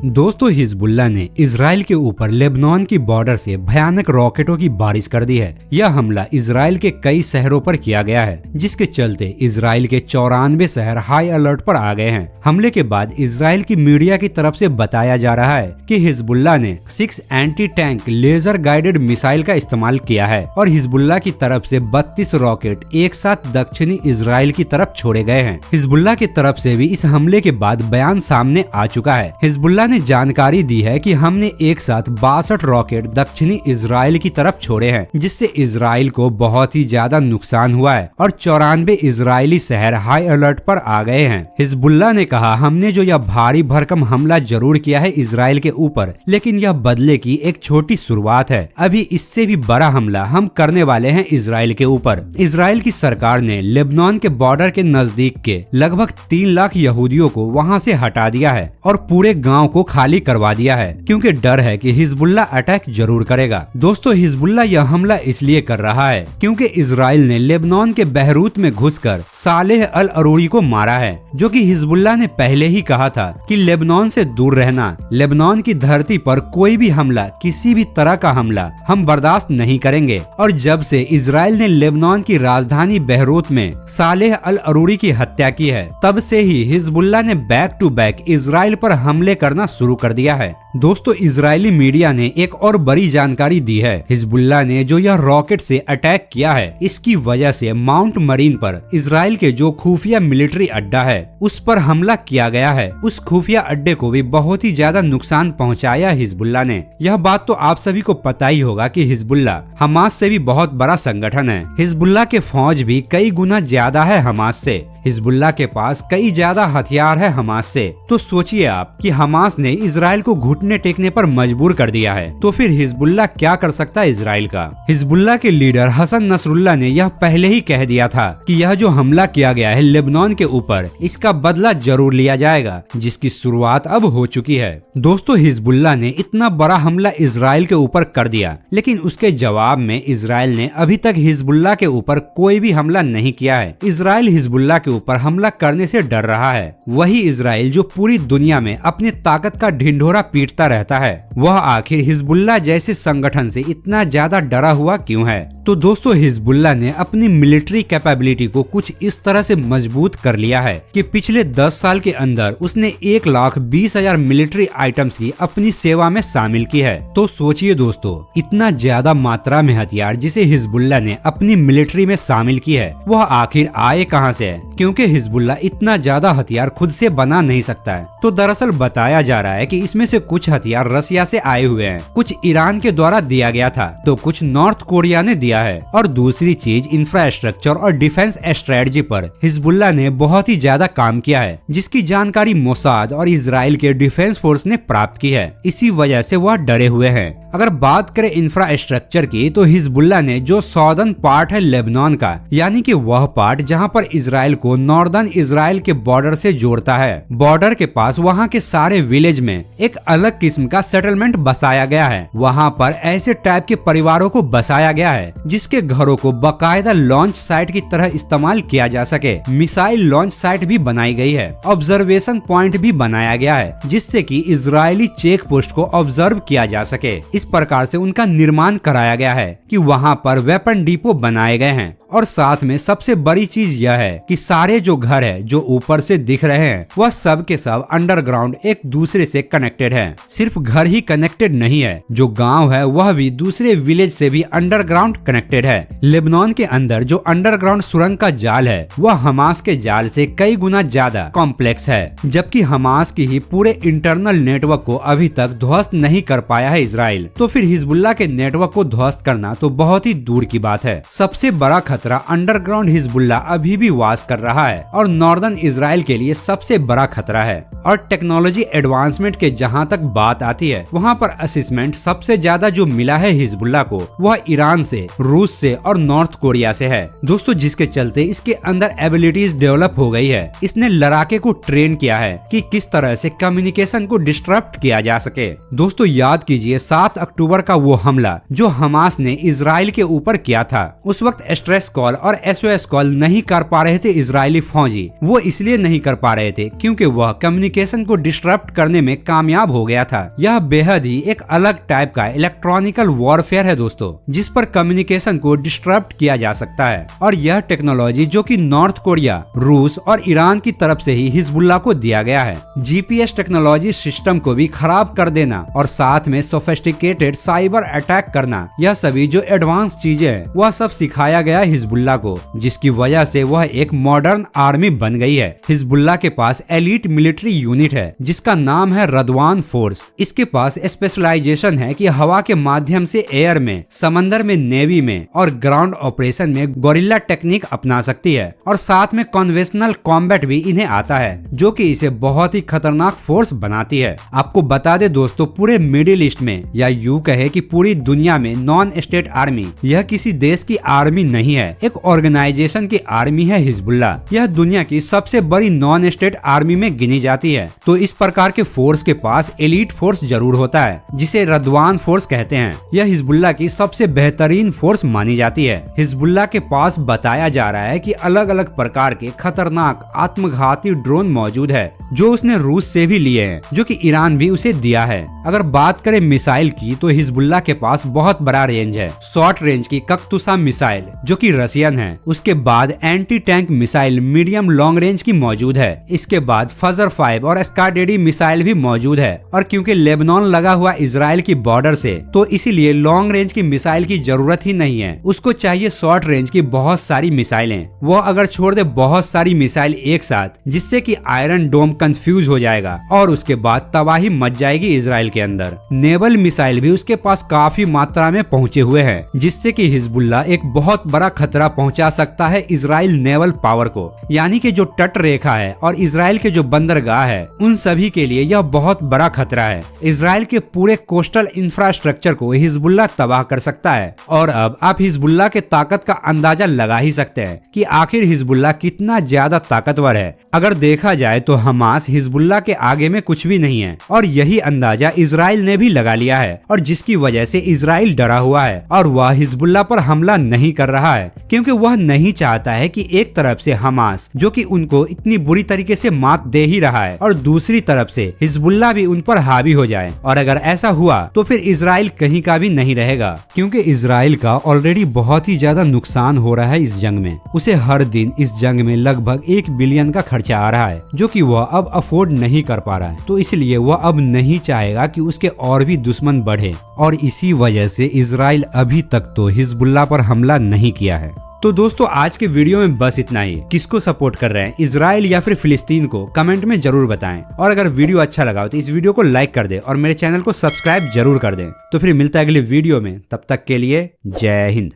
दोस्तों हिजबुल्लाह ने इजराइल के ऊपर लेबनान की बॉर्डर से भयानक रॉकेटों की बारिश कर दी है। यह हमला इजराइल के कई शहरों पर किया गया है, जिसके चलते इजराइल के 94 शहर हाई अलर्ट पर आ गए हैं। हमले के बाद इजराइल की मीडिया की तरफ से बताया जा रहा है कि हिजबुल्लाह ने 6 anti tank laser guided missile का इस्तेमाल किया है और हिजबुल्लाह की तरफ से 32 रॉकेट एक साथ दक्षिणी इजराइल की तरफ छोड़े गए हैं। हिजबुल्लाह की तरफ से भी इस हमले के बाद बयान सामने आ चुका है। हिजबुल्लाह ने जानकारी दी है कि हमने एक साथ 62 रॉकेट दक्षिणी इजराइल की तरफ छोड़े हैं, जिससे इजराइल को बहुत ही ज्यादा नुकसान हुआ है और 94 इजरायली शहर हाई अलर्ट पर आ गए हैं। हिजबुल्लाह ने कहा, हमने जो यह भारी भरकम हमला जरूर किया है इजराइल के ऊपर, लेकिन यह बदले की एक छोटी शुरुआत है। अभी इससे भी बड़ा हमला हम करने वाले हैं इजराइल के ऊपर। इजराइल की सरकार ने लेबनान के बॉर्डर के नजदीक के लगभग 3 लाख यहूदियों को वहां से हटा दिया है और पूरे गांव को खाली करवा दिया है, क्योंकि डर है कि हिजबुल्लाह अटैक जरूर करेगा। दोस्तों हिजबुल्लाह यह हमला इसलिए कर रहा है क्योंकि इजराइल ने लेबनान के बहरूत में घुसकर सालेह अल अरूरी को मारा है, जो कि हिजबुल्लाह ने पहले ही कहा था कि लेबनान से दूर रहना। लेबनान की धरती पर कोई भी हमला, किसी भी तरह का हमला हम बर्दाश्त नहीं करेंगे। और जब से इजराइल ने लेबनान की राजधानी बहरूत में सालेह अल अरूरी की हत्या की है, तब से ही हिजबुल्लाह ने बैक टू बैक इजराइल पर हमले करना शुरू कर दिया है। दोस्तों इजरायली मीडिया ने एक और बड़ी जानकारी दी है। हिजबुल्लाह ने जो यह रॉकेट से अटैक किया है, इसकी वजह से माउंट मरीन पर इजराइल के जो खुफिया मिलिट्री अड्डा है, उस पर हमला किया गया है। उस खुफिया अड्डे को भी बहुत ही ज्यादा नुकसान पहुंचाया हिजबुल्लाह ने। यह बात तो आप सभी को पता ही होगा कि हिजबुल्लाह हमास से भी बहुत बड़ा संगठन है। हिजबुल्लाह के फौज भी कई गुना ज्यादा है हमास से। हिजबुल्लाह के पास कई ज्यादा हथियार है हमास से। तो सोचिए आप कि हमास ने इजराइल को घुटने टेकने पर मजबूर कर दिया है, तो फिर हिजबुल्लाह क्या कर सकता है इजराइल का। हिजबुल्लाह के लीडर हसन नसरुल्लाह ने यह पहले ही कह दिया था कि यह जो हमला किया गया है लेबनान के ऊपर, इसका बदला जरूर लिया जाएगा, जिसकी शुरुआत अब हो चुकी है। दोस्तों हिजबुल्लाह ने इतना बड़ा हमला इजराइल के ऊपर कर दिया, लेकिन उसके जवाब में इजराइल ने अभी तक हिजबुल्लाह के ऊपर कोई भी हमला नहीं किया है। इजराइल हिजबुल्लाह के ऊपर हमला करने से डर रहा है। वही इजराइल जो पूरी दुनिया में अपनी ताकत का ढिंढोरा पीटता रहता है, वह आखिर हिजबुल्लाह जैसे संगठन से इतना ज्यादा डरा हुआ क्यों है। तो दोस्तों हिजबुल्लाह ने अपनी मिलिट्री कैपेबिलिटी को कुछ इस तरह से मजबूत कर लिया है कि पिछले 10 साल के अंदर उसने 1,20,000 मिलिट्री आइटम्स की अपनी सेवा में शामिल की है। तो सोचिए दोस्तों, इतना ज्यादा मात्रा में हथियार जिसे हिजबुल्लाह ने अपनी मिलिट्री में शामिल की है, वह आखिर आए कहां से है, क्योंकि हिजबुल्लाह इतना ज्यादा हथियार खुद से बना नहीं सकता है। तो दरअसल बताया जा रहा है कि इसमें से कुछ हथियार रसिया से आए हुए हैं, कुछ ईरान के द्वारा दिया गया था, तो कुछ नॉर्थ कोरिया ने दिया है। और दूसरी चीज, इंफ्रास्ट्रक्चर और डिफेंस स्ट्रेटजी पर हिजबुल्लाह ने बहुत ही ज्यादा काम किया है, जिसकी जानकारी मोसाद और इजराइल के डिफेंस फोर्स ने प्राप्त की है। इसी वजह से वह डरे हुए हैं। अगर बात करें इंफ्रास्ट्रक्चर की, तो हिजबुल्लाह ने जो सॉर्दर्न पार्ट है लेबनान का, यानी कि वह पार्ट जहां पर इजराइल को नॉर्दर्न इजराइल के बॉर्डर से जोड़ता है, बॉर्डर के पास वहां के सारे विलेज में एक अलग किस्म का सेटलमेंट बसाया गया है। वहां पर ऐसे टाइप के परिवारों को बसाया गया है जिसके घरों को बाकायदा लॉन्च साइट की तरह इस्तेमाल किया जा सके। मिसाइल लॉन्च साइट भी बनाई गई है, ऑब्जर्वेशन पॉइंट भी बनाया गया है, जिससे कि इजरायली चेक पोस्ट को ऑब्जर्व किया जा सके। इस प्रकार से उनका निर्माण कराया गया है कि वहां पर वेपन डिपो बनाए गए हैं। और साथ में सबसे बड़ी चीज यह है कि सारे जो घर है जो ऊपर से दिख रहे हैं, वह सब के सब अंडरग्राउंड एक दूसरे से कनेक्टेड है। सिर्फ घर ही कनेक्टेड नहीं है, जो गांव है वह भी दूसरे विलेज से भी अंडरग्राउंड कनेक्टेड है। लेबनान के अंदर जो अंडरग्राउंड सुरंग का जाल है, वह हमास के जाल से कई गुना ज्यादा कॉम्प्लेक्स है, जबकि हमास की ही पूरे इंटरनल नेटवर्क को अभी तक ध्वस्त नहीं कर पाया है इजराइल। तो फिर हिजबुल्लाह के नेटवर्क को ध्वस्त करना तो बहुत ही दूर की बात है। सबसे बड़ा खतरा अंडरग्राउंड हिजबुल्लाह अभी भी वास कर रहा है और नॉर्दर्न इजराइल के लिए सबसे बड़ा खतरा है। और टेक्नोलॉजी एडवांसमेंट के जहां तक बात आती है, वहां पर असिस्मेंट सबसे ज्यादा जो मिला है हिजबुल्लाह को, वह ईरान से, रूस से और नॉर्थ कोरिया से है दोस्तों, जिसके चलते इसके अंदर एबिलिटीज डेवलप हो गई है। इसने लड़ाके को ट्रेन किया है कि किस तरह से कम्युनिकेशन को डिस्टरप्ट किया जा सके। दोस्तों याद कीजिए 7 अक्टूबर का वो हमला जो हमास ने इजराइल के ऊपर किया था। उस वक्त स्ट्रेस कॉल और SOS कॉल नहीं कर पा रहे थे इजराइल इजरायली फौजी वो इसलिए नहीं कर पा रहे थे क्योंकि वह कम्युनिकेशन को डिस्टर्ब करने में कामयाब हो गया था। यह बेहद ही एक अलग टाइप का इलेक्ट्रॉनिकल वॉरफेयर है दोस्तों, जिस पर कम्युनिकेशन को डिस्टर्ब किया जा सकता है। और यह टेक्नोलॉजी जो कि नॉर्थ कोरिया, रूस और ईरान की तरफ से ही हिजबुल्लाह को दिया गया है। GPS टेक्नोलॉजी सिस्टम को भी खराब कर देना और साथ में सोफिस्टिकेटेड साइबर अटैक करना, यह सभी जो एडवांस चीजें हैं वह सब सिखाया गया हिजबुल्लाह को, जिसकी वजह से वह एक मॉडर्न आर्मी बन गई है। हिजबुल्लाह के पास एलीट मिलिट्री यूनिट है जिसका नाम है रदवान फोर्स। इसके पास स्पेशलाइजेशन है कि हवा के माध्यम से एयर में, समंदर में नेवी में और ग्राउंड ऑपरेशन में गोरिल्ला टेक्निक अपना सकती है। और साथ में कन्वेंशनल कॉम्बैट भी इन्हें आता है, जो कि इसे बहुत ही खतरनाक फोर्स बनाती है। आपको बता दे दोस्तों, पूरे मिडिल ईस्ट में या यूं कहे कि पूरी दुनिया में नॉन स्टेट आर्मी, यह किसी देश की आर्मी नहीं है, एक ऑर्गेनाइजेशन की आर्मी है हिजबुल्लाह। यह दुनिया की सबसे बड़ी नॉन स्टेट आर्मी में गिनी जाती है। तो इस प्रकार के फोर्स के पास एलीट फोर्स जरूर होता है, जिसे रदवान फोर्स कहते हैं। यह हिजबुल्लाह की सबसे बेहतरीन फोर्स मानी जाती है। हिजबुल्लाह के पास बताया जा रहा है कि अलग अलग प्रकार के खतरनाक आत्मघाती ड्रोन मौजूद है, जो उसने रूस से भी लिए हैं, जो कि ईरान भी उसे दिया है। अगर बात करें मिसाइल की, तो हिजबुल्लाह के पास बहुत बड़ा रेंज है। शॉर्ट रेंज की कक्तुसा मिसाइल जो कि रशियन है, उसके बाद anti tank missile medium long range की मौजूद है। इसके बाद फजर 5 और स्काडेडी मिसाइल भी मौजूद है। और क्योंकि लेबनान लगा हुआ इजराइल की बॉर्डर से, तो इसीलिए लॉन्ग रेंज की मिसाइल की जरूरत ही नहीं है। उसको चाहिए शॉर्ट रेंज की बहुत सारी मिसाइलें। वो अगर छोड़ दे बहुत सारी मिसाइल एक साथ, जिससे कि आयरन डोम कंफ्यूज हो जाएगा और उसके बाद तबाही मच जाएगी इजराइल के अंदर। नेवल मिसाइल भी उसके पास काफी मात्रा में पहुंचे हुए हैं, जिससे कि हिजबुल्लाह एक बहुत बड़ा खतरा पहुंचा सकता है इजराइल नेवल पावर को। यानी कि जो तट रेखा है और इजराइल के जो बंदरगाह है, उन सभी के लिए यह बहुत बड़ा खतरा है। इजराइल के पूरे कोस्टल इंफ्रास्ट्रक्चर को हिजबुल्लाह तबाह कर सकता है। और अब आप हिजबुल्लाह के ताकत का अंदाजा लगा ही सकते हैं कि आखिर हिजबुल्लाह कितना ज्यादा ताकतवर है। अगर देखा जाए तो हमास हिजबुल्लाह के आगे में कुछ भी नहीं है, और यही अंदाजा इजराइल ने भी लगा लिया है, और जिसकी वजह से इजराइल डरा हुआ है और वह हिजबुल्लाह पर हमला नहीं कर रहा है, क्योंकि वह नहीं चाहता है कि एक तरफ से हमास, जो कि उनको इतनी बुरी तरीके से मात दे ही रहा है, और दूसरी तरफ से हिजबुल्लाह भी उन पर हावी हो जाए। और अगर ऐसा हुआ तो फिर इजराइल कहीं का भी नहीं रहेगा, क्योंकि इजराइल का ऑलरेडी बहुत ही ज्यादा नुकसान हो रहा है इस जंग में। उसे हर दिन इस जंग में लगभग 1 बिलियन का खर्चा आ रहा है, जो कि वह अब अफोर्ड नहीं कर पा रहा है। तो इसलिए वह अब नहीं चाहेगा कि उसके और भी दुश्मन बढ़े, और इसी वजह से इजराइल अभी तक तो हिजबुल्लाह पर हमला नहीं किया है। तो दोस्तों, आज के वीडियो में बस इतना ही। किसको सपोर्ट कर रहे हैं, इजराइल या फिर फिलिस्तीन को, कमेंट में जरूर बताएं। और अगर वीडियो अच्छा लगा हो तो इस वीडियो को लाइक कर दें और मेरे चैनल को सब्सक्राइब जरूर कर दें। तो फिर मिलता है अगले वीडियो में, तब तक के लिए जय हिंद।